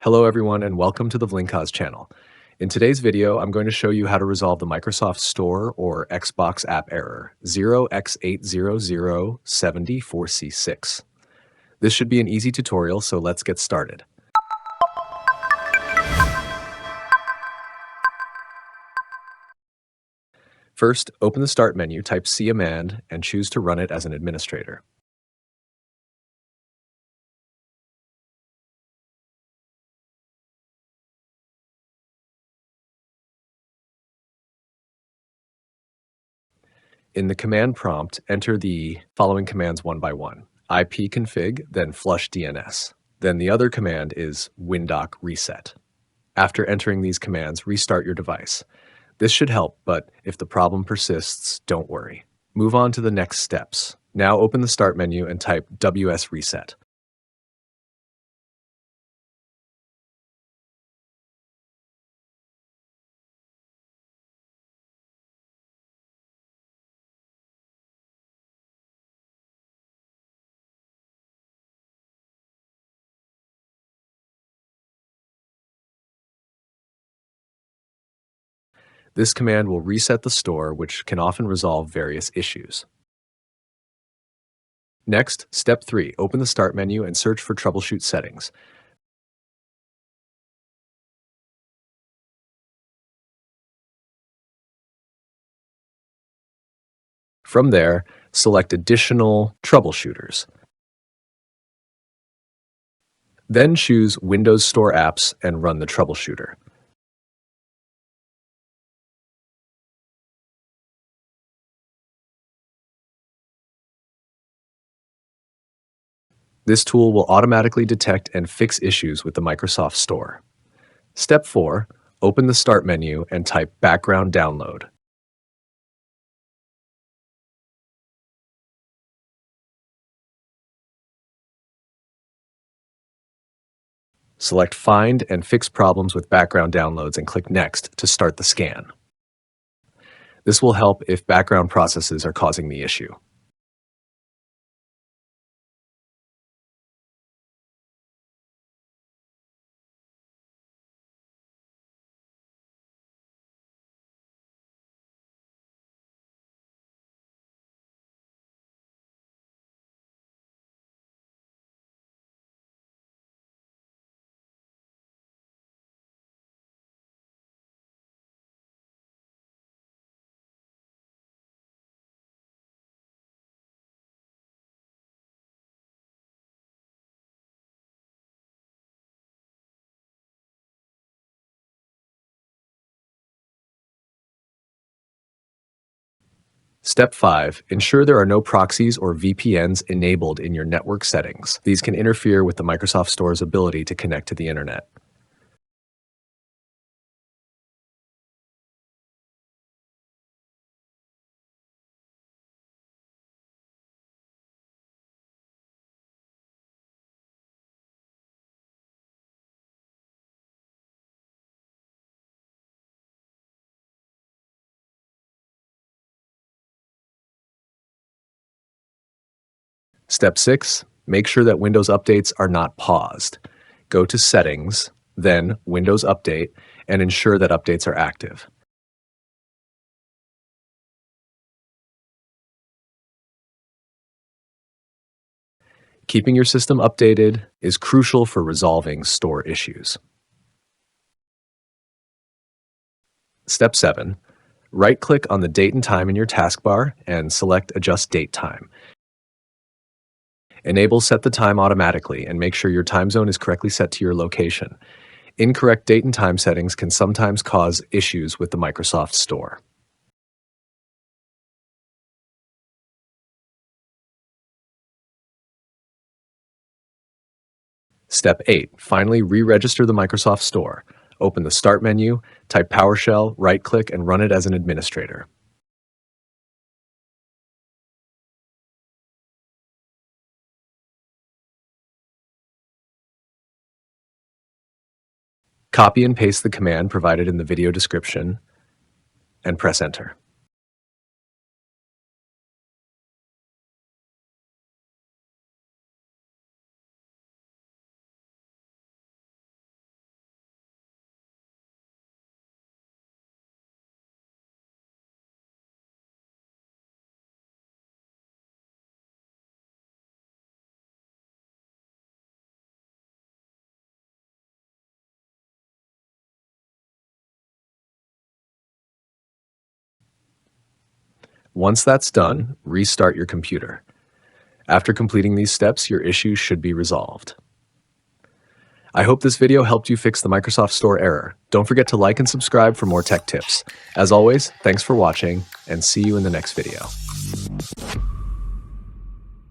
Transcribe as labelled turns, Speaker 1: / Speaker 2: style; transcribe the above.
Speaker 1: Hello everyone and welcome to the Vlinkaz channel. In today's video, I'm going to show you how to resolve the Microsoft Store or Xbox app error 0x800704C6. This should be an easy tutorial, so let's get started. First, open the Start menu, type cmand, and choose to run it as an administrator. In the command prompt, enter the following commands one by one: ipconfig, then flushdns. Then the other command is windock reset. After entering these commands, restart your device. This should help, but if the problem persists, don't worry. Move on to the next steps. Now open the Start menu and type ws reset. This command will reset the store, which can often resolve various issues. Next, step 3, open the Start menu and search for Troubleshoot Settings. From there, select Additional Troubleshooters. Then choose Windows Store Apps and run the troubleshooter. This tool will automatically detect and fix issues with the Microsoft Store. Step 4, open the Start menu and type Background Download. Select Find and Fix Problems with Background Downloads and click Next to start the scan. This will help if background processes are causing the issue. Step 5, ensure there are no proxies or VPNs enabled in your network settings. These can interfere with the Microsoft Store's ability to connect to the internet. Step 6, make sure that Windows updates are not paused. Go to Settings, then Windows Update, and ensure that updates are active. Keeping your system updated is crucial for resolving store issues. Step 7, right-click on the date and time in your taskbar and select Adjust Date Time. Enable Set the Time automatically and make sure your time zone is correctly set to your location. Incorrect date and time settings can sometimes cause issues with the Microsoft Store. Step 8, finally re-register the Microsoft Store. Open the Start menu, type PowerShell, right-click, and run it as an administrator. Copy and paste the command provided in the video description and press Enter. Once that's done, restart your computer. After completing these steps, your issue should be resolved. I hope this video helped you fix the Microsoft Store error. Don't forget to like and subscribe for more tech tips. As always, thanks for watching, and see you in the next video.